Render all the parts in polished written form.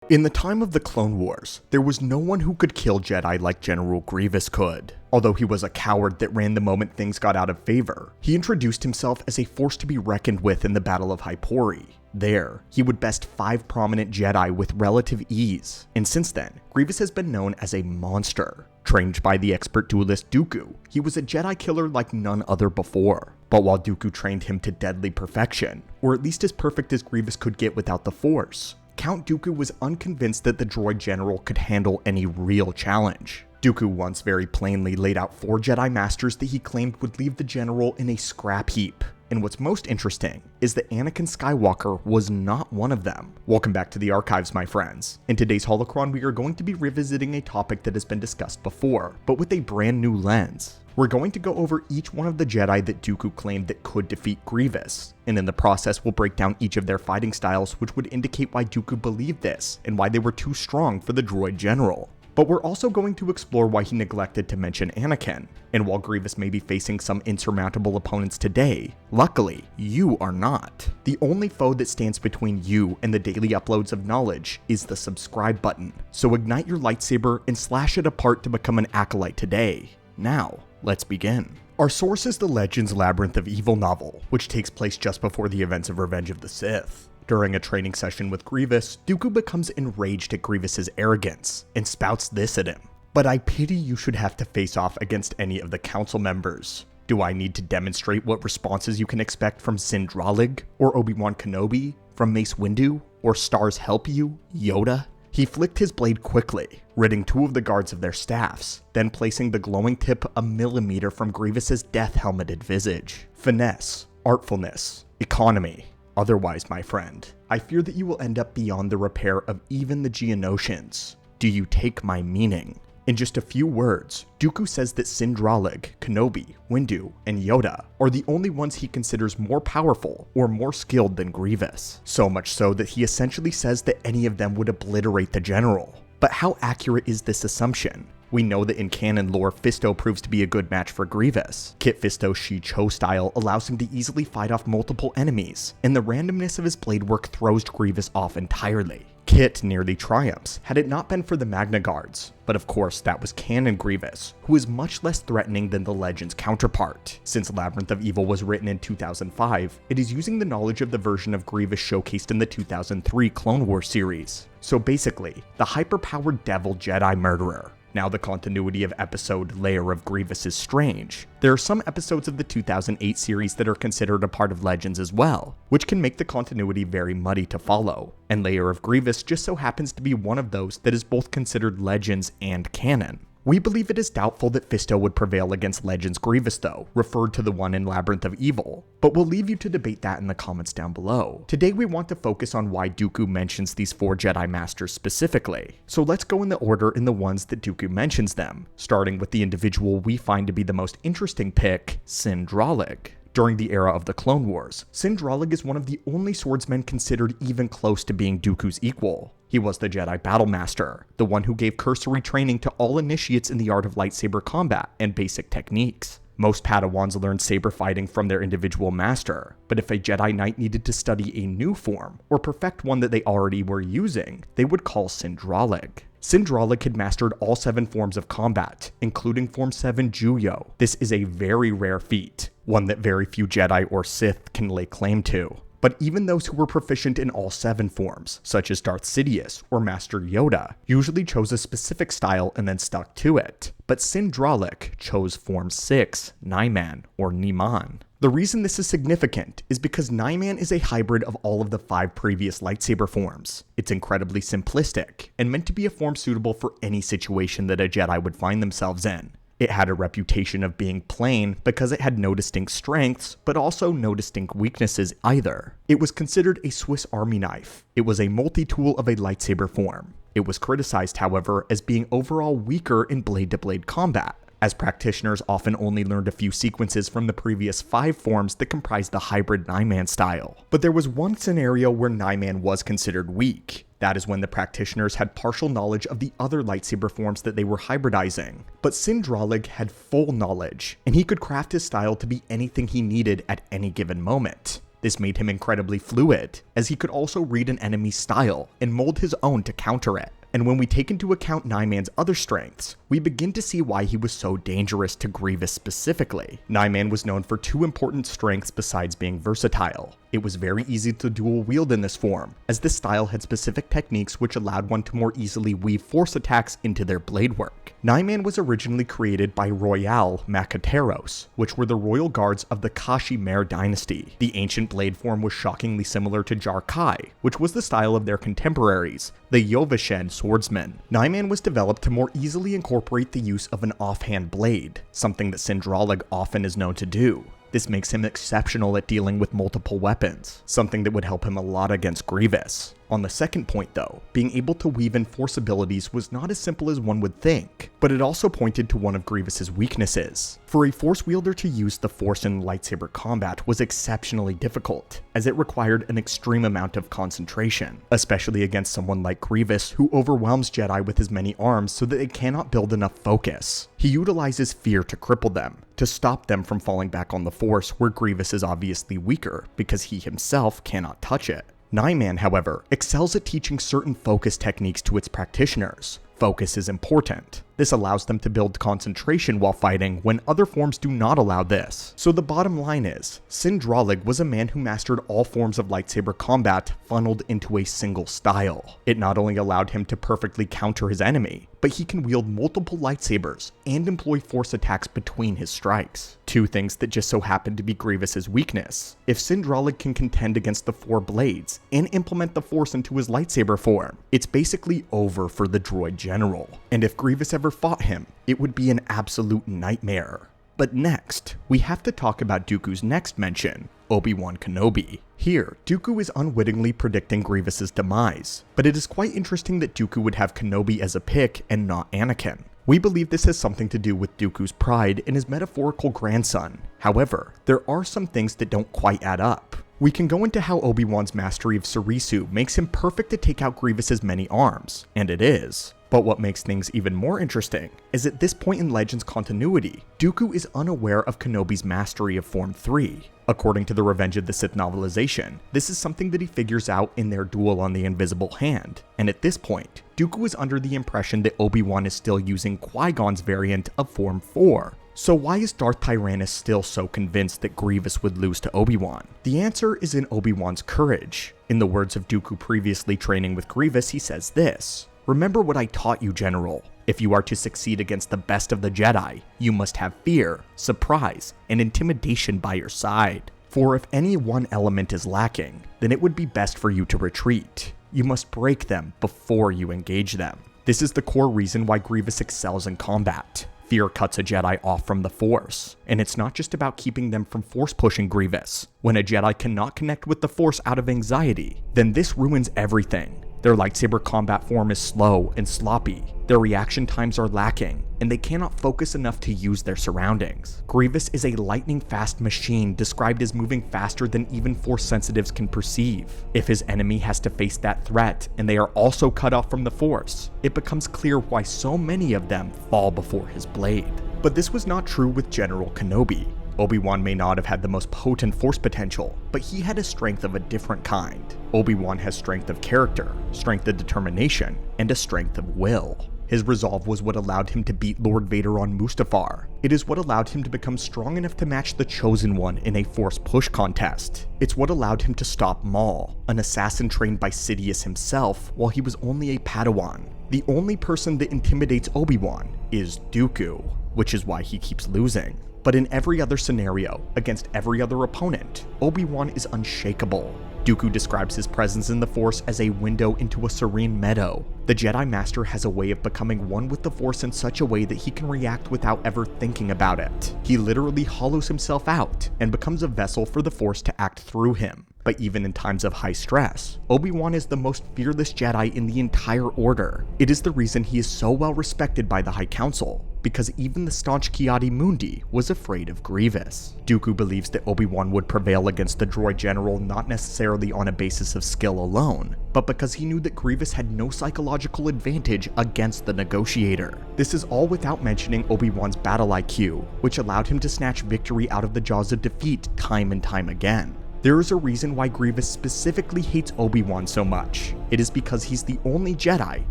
In the time of the Clone Wars, there was no one who could kill Jedi like General Grievous could. Although he was a coward that ran the moment things got out of favor, he introduced himself as a force to be reckoned with in the Battle of Hypori. There, he would best 5 prominent Jedi with relative ease, and since then, Grievous has been known as a monster. Trained by the expert duelist Dooku, he was a Jedi killer like none other before. But while Dooku trained him to deadly perfection, or at least as perfect as Grievous could get without the Force, Count Dooku was unconvinced that the droid general could handle any real challenge. Dooku once very plainly laid out 4 Jedi Masters that he claimed would leave the general in a scrap heap. And what's most interesting is that Anakin Skywalker was not one of them. Welcome back to the archives, my friends. In today's Holocron, we are going to be revisiting a topic that has been discussed before, but with a brand new lens. We're going to go over each one of the Jedi that Dooku claimed that could defeat Grievous, and in the process we'll break down each of their fighting styles, which would indicate why Dooku believed this, and why they were too strong for the droid general. But we're also going to explore why he neglected to mention Anakin, and while Grievous may be facing some insurmountable opponents today, luckily, you are not. The only foe that stands between you and the daily uploads of knowledge is the subscribe button, so ignite your lightsaber and slash it apart to become an acolyte today. Now, let's begin. Our source is the Legends Labyrinth of Evil novel, which takes place just before the events of Revenge of the Sith. During a training session with Grievous, Dooku becomes enraged at Grievous's arrogance, and spouts this at him. But I pity you should have to face off against any of the council members. Do I need to demonstrate what responses you can expect from Cin Drallig, or Obi-Wan Kenobi, from Mace Windu, or Stars Help You, Yoda? He flicked his blade quickly, ridding 2 of the guards of their staffs, then placing the glowing tip a millimeter from Grievous's death-helmeted visage. Finesse, artfulness, economy. Otherwise, my friend, I fear that you will end up beyond the repair of even the Geonosians. Do you take my meaning? In just a few words, Dooku says that Cin Drallig, Kenobi, Windu, and Yoda are the only ones he considers more powerful or more skilled than Grievous. So much so that he essentially says that any of them would obliterate the general. But how accurate is this assumption? We know that in canon lore, Fisto proves to be a good match for Grievous. Kit Fisto's Shi-Cho style allows him to easily fight off multiple enemies, and the randomness of his blade work throws Grievous off entirely. Kit nearly triumphs had it not been for the Magna Guards, but of course that was canon Grievous, who is much less threatening than the Legends counterpart. Since Labyrinth of Evil was written in 2005, it is using the knowledge of the version of Grievous showcased in the 2003 Clone Wars series. So basically, the hyper-powered devil Jedi murderer. Now the continuity of episode Lair of Grievous is strange. There are some episodes of the 2008 series that are considered a part of Legends as well, which can make the continuity very muddy to follow, and Lair of Grievous just so happens to be one of those that is both considered Legends and canon. We believe it is doubtful that Fisto would prevail against Legends Grievous though, referred to the one in Labyrinth of Evil, but we'll leave you to debate that in the comments down below. Today we want to focus on why Dooku mentions these 4 Jedi Masters specifically, so let's go in the order in the ones that Dooku mentions them, starting with the individual we find to be the most interesting pick, Cin Drallig. During the era of the Clone Wars, Cin Drallig is one of the only swordsmen considered even close to being Dooku's equal. He was the Jedi Battlemaster, the one who gave cursory training to all initiates in the art of lightsaber combat and basic techniques. Most Padawans learned saber fighting from their individual master, but if a Jedi Knight needed to study a new form, or perfect one that they already were using, they would call Cin Drallig. Cin Drallig had mastered all 7 forms of combat, including Form 7 Juyo. This is a very rare feat, one that very few Jedi or Sith can lay claim to. But even those who were proficient in all 7 forms, such as Darth Sidious or Master Yoda, usually chose a specific style and then stuck to it. But Cin Drallig chose Form 6, Nyman, or Niman. The reason this is significant is because Nyman is a hybrid of all of the 5 previous lightsaber forms. It's incredibly simplistic, and meant to be a form suitable for any situation that a Jedi would find themselves in. It had a reputation of being plain because it had no distinct strengths, but also no distinct weaknesses either. It was considered a Swiss Army knife. It was a multi-tool of a lightsaber form. It was criticized, however, as being overall weaker in blade-to-blade combat, as practitioners often only learned a few sequences from the previous 5 forms that comprised the hybrid Nyman style. But there was one scenario where Nyman was considered weak. That is when the practitioners had partial knowledge of the other lightsaber forms that they were hybridizing. But Cin Drallig had full knowledge, and he could craft his style to be anything he needed at any given moment. This made him incredibly fluid, as he could also read an enemy's style and mold his own to counter it. And when we take into account Nyman's other strengths, we begin to see why he was so dangerous to Grievous specifically. Nyman was known for two important strengths besides being versatile. It was very easy to dual wield in this form, as this style had specific techniques which allowed one to more easily weave force attacks into their blade work. Nyman was originally created by Royal Macateros, which were the royal guards of the Kashimere dynasty. The ancient blade form was shockingly similar to Jar-Kai, which was the style of their contemporaries, the Yovashen swordsmen. Nyman was developed to more easily incorporate the use of an offhand blade, something that Cin Drallig often is known to do. This makes him exceptional at dealing with multiple weapons, something that would help him a lot against Grievous. On the second point though, being able to weave in force abilities was not as simple as one would think, but it also pointed to one of Grievous's weaknesses. For a force wielder to use the force in lightsaber combat was exceptionally difficult, as it required an extreme amount of concentration, especially against someone like Grievous who overwhelms Jedi with his many arms so that they cannot build enough focus. He utilizes fear to cripple them, to stop them from falling back on the force where Grievous is obviously weaker because he himself cannot touch it. Nyman, however, excels at teaching certain focus techniques to its practitioners. Focus is important. This allows them to build concentration while fighting when other forms do not allow this. So the bottom line is, Cin Drallig was a man who mastered all forms of lightsaber combat funneled into a single style. It not only allowed him to perfectly counter his enemy, but he can wield multiple lightsabers and employ force attacks between his strikes. Two things that just so happen to be Grievous's weakness. If Cin Drallig can contend against the four blades and implement the force into his lightsaber form, it's basically over for the droid general. And if Grievous ever fought him, it would be an absolute nightmare. But next, we have to talk about Dooku's next mention, Obi-Wan Kenobi. Here, Dooku is unwittingly predicting Grievous's demise, but it is quite interesting that Dooku would have Kenobi as a pick and not Anakin. We believe this has something to do with Dooku's pride in his metaphorical grandson. However, there are some things that don't quite add up. We can go into how Obi-Wan's mastery of Surisu makes him perfect to take out Grievous's many arms, and it is. But what makes things even more interesting is at this point in Legend's continuity, Dooku is unaware of Kenobi's mastery of Form 3. According to the Revenge of the Sith novelization, this is something that he figures out in their duel on the Invisible Hand, and at this point, Dooku is under the impression that Obi-Wan is still using Qui-Gon's variant of Form 4. So why is Darth Tyrannus still so convinced that Grievous would lose to Obi-Wan? The answer is in Obi-Wan's courage. In the words of Dooku previously training with Grievous, he says this: "Remember what I taught you, General. If you are to succeed against the best of the Jedi, you must have fear, surprise, and intimidation by your side. For if any one element is lacking, then it would be best for you to retreat. You must break them before you engage them." This is the core reason why Grievous excels in combat. Fear cuts a Jedi off from the Force, and it's not just about keeping them from Force pushing Grievous. When a Jedi cannot connect with the Force out of anxiety, then this ruins everything. Their lightsaber combat form is slow and sloppy, their reaction times are lacking, and they cannot focus enough to use their surroundings. Grievous is a lightning-fast machine described as moving faster than even Force sensitives can perceive. If his enemy has to face that threat, and they are also cut off from the Force, it becomes clear why so many of them fall before his blade. But this was not true with General Kenobi. Obi-Wan may not have had the most potent Force potential, but he had a strength of a different kind. Obi-Wan has strength of character, strength of determination, and a strength of will. His resolve was what allowed him to beat Lord Vader on Mustafar. It is what allowed him to become strong enough to match the Chosen One in a Force push contest. It's what allowed him to stop Maul, an assassin trained by Sidious himself while he was only a Padawan. The only person that intimidates Obi-Wan is Dooku, which is why he keeps losing. But in every other scenario, against every other opponent, Obi-Wan is unshakable. Dooku describes his presence in the Force as a window into a serene meadow. The Jedi Master has a way of becoming one with the Force in such a way that he can react without ever thinking about it. He literally hollows himself out and becomes a vessel for the Force to act through him. But even in times of high stress, Obi-Wan is the most fearless Jedi in the entire Order. It is the reason he is so well respected by the High Council, because even the staunch Ki-Adi-Mundi was afraid of Grievous. Dooku believes that Obi-Wan would prevail against the droid general not necessarily on a basis of skill alone, but because he knew that Grievous had no psychological advantage against the negotiator. This is all without mentioning Obi-Wan's battle IQ, which allowed him to snatch victory out of the jaws of defeat time and time again. There is a reason why Grievous specifically hates Obi-Wan so much. It is because he's the only Jedi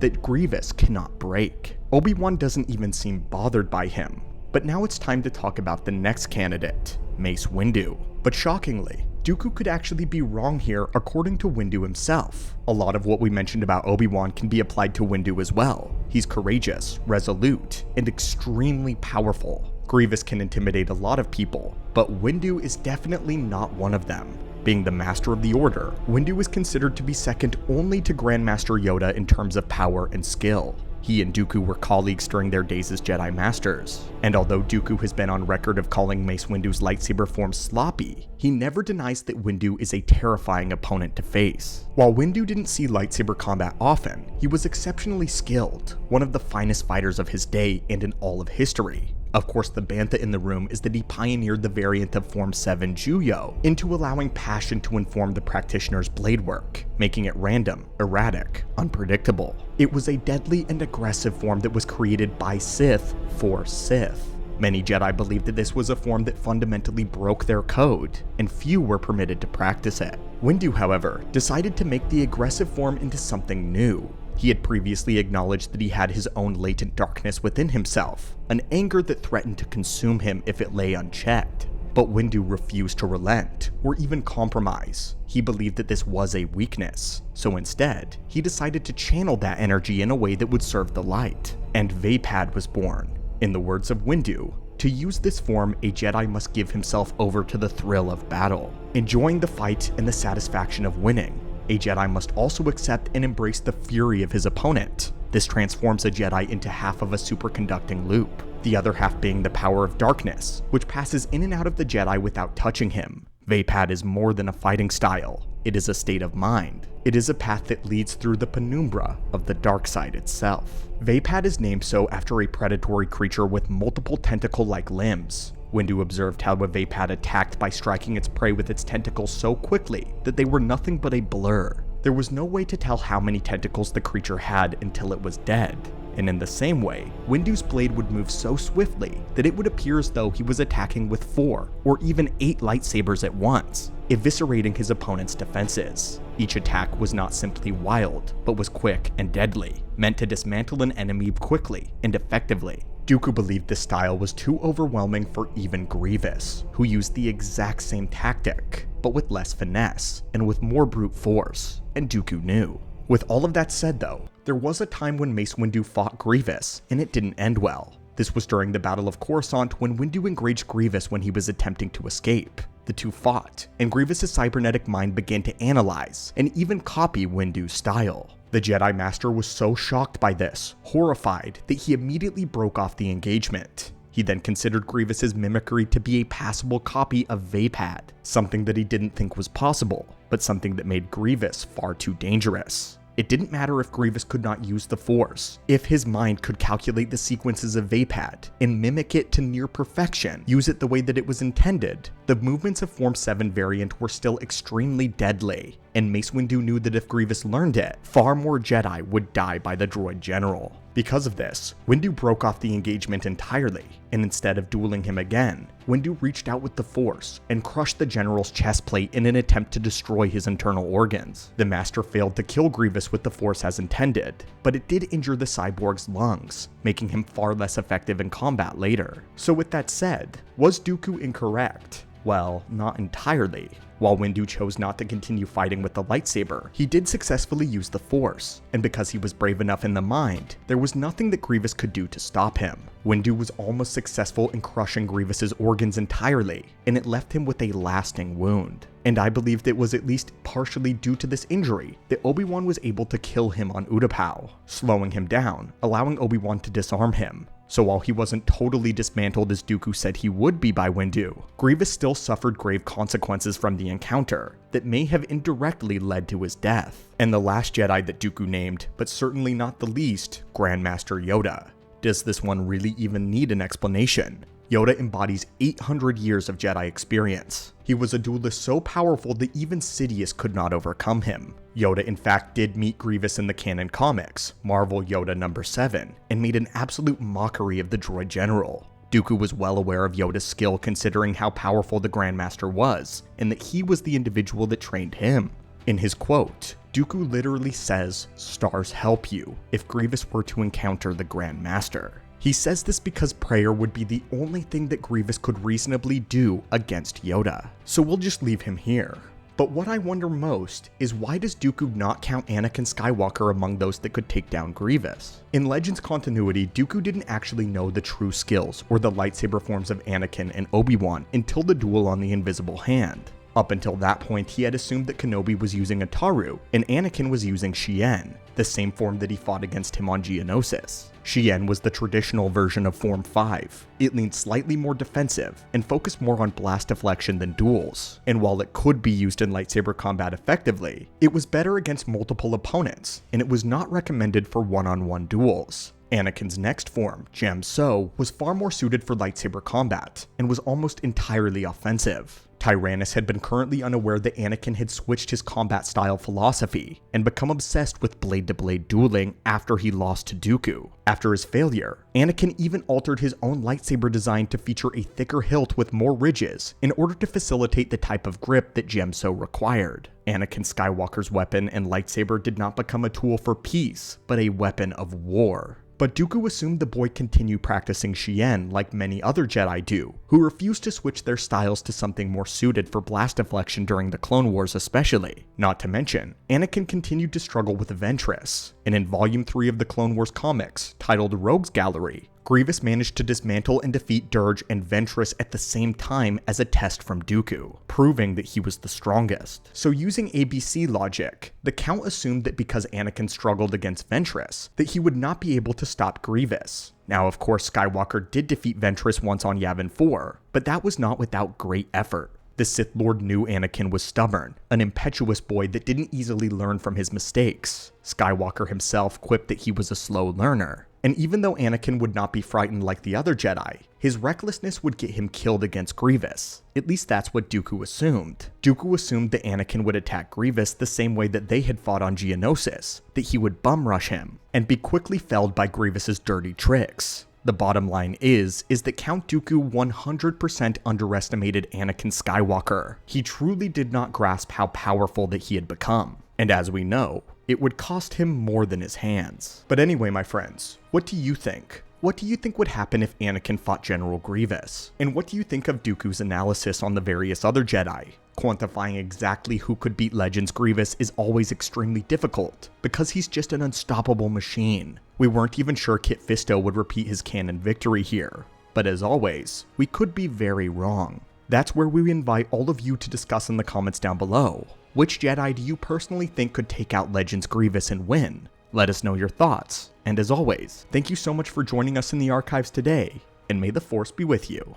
that Grievous cannot break. Obi-Wan doesn't even seem bothered by him. But now it's time to talk about the next candidate, Mace Windu. But shockingly, Dooku could actually be wrong here according to Windu himself. A lot of what we mentioned about Obi-Wan can be applied to Windu as well. He's courageous, resolute, and extremely powerful. Grievous can intimidate a lot of people, but Windu is definitely not one of them. Being the Master of the Order, Windu is considered to be second only to Grandmaster Yoda in terms of power and skill. He and Dooku were colleagues during their days as Jedi Masters, and although Dooku has been on record of calling Mace Windu's lightsaber form sloppy, he never denies that Windu is a terrifying opponent to face. While Windu didn't see lightsaber combat often, he was exceptionally skilled, one of the finest fighters of his day and in all of history. Of course, the bantha in the room is that he pioneered the variant of Form 7 Juyo into allowing passion to inform the practitioner's blade work, making it random, erratic, unpredictable. It was a deadly and aggressive form that was created by Sith for Sith. Many Jedi believed that this was a form that fundamentally broke their code, and few were permitted to practice it. Windu, however, decided to make the aggressive form into something new. He had previously acknowledged that he had his own latent darkness within himself, an anger that threatened to consume him if it lay unchecked. But Windu refused to relent, or even compromise. He believed that this was a weakness, so instead, he decided to channel that energy in a way that would serve the light. And Vapad was born. In the words of Windu, to use this form, a Jedi must give himself over to the thrill of battle, enjoying the fight and the satisfaction of winning. A Jedi must also accept and embrace the fury of his opponent. This transforms a Jedi into half of a superconducting loop, the other half being the power of darkness, which passes in and out of the Jedi without touching him. Vapad is more than a fighting style. It is a state of mind. It is a path that leads through the penumbra of the dark side itself. Vapad is named so after a predatory creature with multiple tentacle-like limbs. Windu observed how a Vapad attacked by striking its prey with its tentacles so quickly that they were nothing but a blur. There was no way to tell how many tentacles the creature had until it was dead. And in the same way, Windu's blade would move so swiftly that it would appear as though he was attacking with 4 or even 8 lightsabers at once, eviscerating his opponent's defenses. Each attack was not simply wild, but was quick and deadly, meant to dismantle an enemy quickly and effectively. Dooku believed this style was too overwhelming for even Grievous, who used the exact same tactic, but with less finesse and with more brute force, and Dooku knew. With all of that said though, there was a time when Mace Windu fought Grievous, and it didn't end well. This was during the Battle of Coruscant when Windu engaged Grievous when he was attempting to escape. The two fought, and Grievous's cybernetic mind began to analyze and even copy Windu's style. The Jedi Master was so shocked by this, horrified, that he immediately broke off the engagement. He then considered Grievous's mimicry to be a passable copy of Vapad, something that he didn't think was possible, but something that made Grievous far too dangerous. It didn't matter if Grievous could not use the Force. If his mind could calculate the sequences of Vapad and mimic it to near perfection, use it the way that it was intended, the movements of Form 7 variant were still extremely deadly, and Mace Windu knew that if Grievous learned it, far more Jedi would die by the droid general. Because of this, Windu broke off the engagement entirely, and instead of dueling him again, Windu reached out with the Force and crushed the general's chest plate in an attempt to destroy his internal organs. The Master failed to kill Grievous with the Force as intended, but it did injure the cyborg's lungs, making him far less effective in combat later. So with that said, was Dooku incorrect? Well, not entirely. While Windu chose not to continue fighting with the lightsaber, he did successfully use the Force, and because he was brave enough in the mind, there was nothing that Grievous could do to stop him. Windu was almost successful in crushing Grievous's organs entirely, and it left him with a lasting wound. And I believed it was at least partially due to this injury that Obi-Wan was able to kill him on Utapau, slowing him down, allowing Obi-Wan to disarm him. So while he wasn't totally dismantled as Dooku said he would be by Windu, Grievous still suffered grave consequences from the encounter that may have indirectly led to his death. And the last Jedi that Dooku named, but certainly not the least, Grandmaster Yoda. Does this one really even need an explanation? Yoda embodies 800 years of Jedi experience. He was a duelist so powerful that even Sidious could not overcome him. Yoda in fact did meet Grievous in the canon comics, Marvel Yoda number 7, and made an absolute mockery of the droid general. Dooku was well aware of Yoda's skill considering how powerful the Grandmaster was, and that he was the individual that trained him. In his quote, Dooku literally says, "Stars help you," if Grievous were to encounter the Grandmaster. He says this because prayer would be the only thing that Grievous could reasonably do against Yoda. So we'll just leave him here. But what I wonder most is why does Dooku not count Anakin Skywalker among those that could take down Grievous? In Legends continuity, Dooku didn't actually know the true skills or the lightsaber forms of Anakin and Obi-Wan until the duel on the Invisible Hand. Up until that point, he had assumed that Kenobi was using a Taru, and Anakin was using Shien, the same form that he fought against him on Geonosis. Shien was the traditional version of Form 5. It leaned slightly more defensive, and focused more on blast deflection than duels. And while it could be used in lightsaber combat effectively, it was better against multiple opponents, and it was not recommended for one-on-one duels. Anakin's next form, Jem So, was far more suited for lightsaber combat, and was almost entirely offensive. Tyrannus had been currently unaware that Anakin had switched his combat style philosophy, and become obsessed with blade-to-blade dueling after he lost to Dooku. After his failure, Anakin even altered his own lightsaber design to feature a thicker hilt with more ridges, in order to facilitate the type of grip that Jem So required. Anakin Skywalker's weapon and lightsaber did not become a tool for peace, but a weapon of war. But Dooku assumed the boy continued practicing Shien like many other Jedi do, who refused to switch their styles to something more suited for blast deflection during the Clone Wars especially. Not to mention, Anakin continued to struggle with Ventress, and in Volume 3 of the Clone Wars comics, titled Rogue's Gallery, Grievous managed to dismantle and defeat Dirge and Ventress at the same time as a test from Dooku, proving that he was the strongest. So using ABC logic, the Count assumed that because Anakin struggled against Ventress, that he would not be able to stop Grievous. Now of course Skywalker did defeat Ventress once on Yavin 4, but that was not without great effort. The Sith Lord knew Anakin was stubborn, an impetuous boy that didn't easily learn from his mistakes. Skywalker himself quipped that he was a slow learner. And even though Anakin would not be frightened like the other Jedi, his recklessness would get him killed against Grievous. At least that's what Dooku assumed. Dooku assumed that Anakin would attack Grievous the same way that they had fought on Geonosis, that he would bum rush him, and be quickly felled by Grievous's dirty tricks. The bottom line is that Count Dooku 100% underestimated Anakin Skywalker. He truly did not grasp how powerful that he had become. And as we know, it would cost him more than his hands. But anyway, my friends, what do you think? What do you think would happen if Anakin fought General Grievous? And what do you think of Dooku's analysis on the various other Jedi? Quantifying exactly who could beat Legends Grievous is always extremely difficult, because he's just an unstoppable machine. We weren't even sure Kit Fisto would repeat his canon victory here. But as always, we could be very wrong. That's where we invite all of you to discuss in the comments down below. Which Jedi do you personally think could take out Legends Grievous and win? Let us know your thoughts. And as always, thank you so much for joining us in the archives today, and may the Force be with you.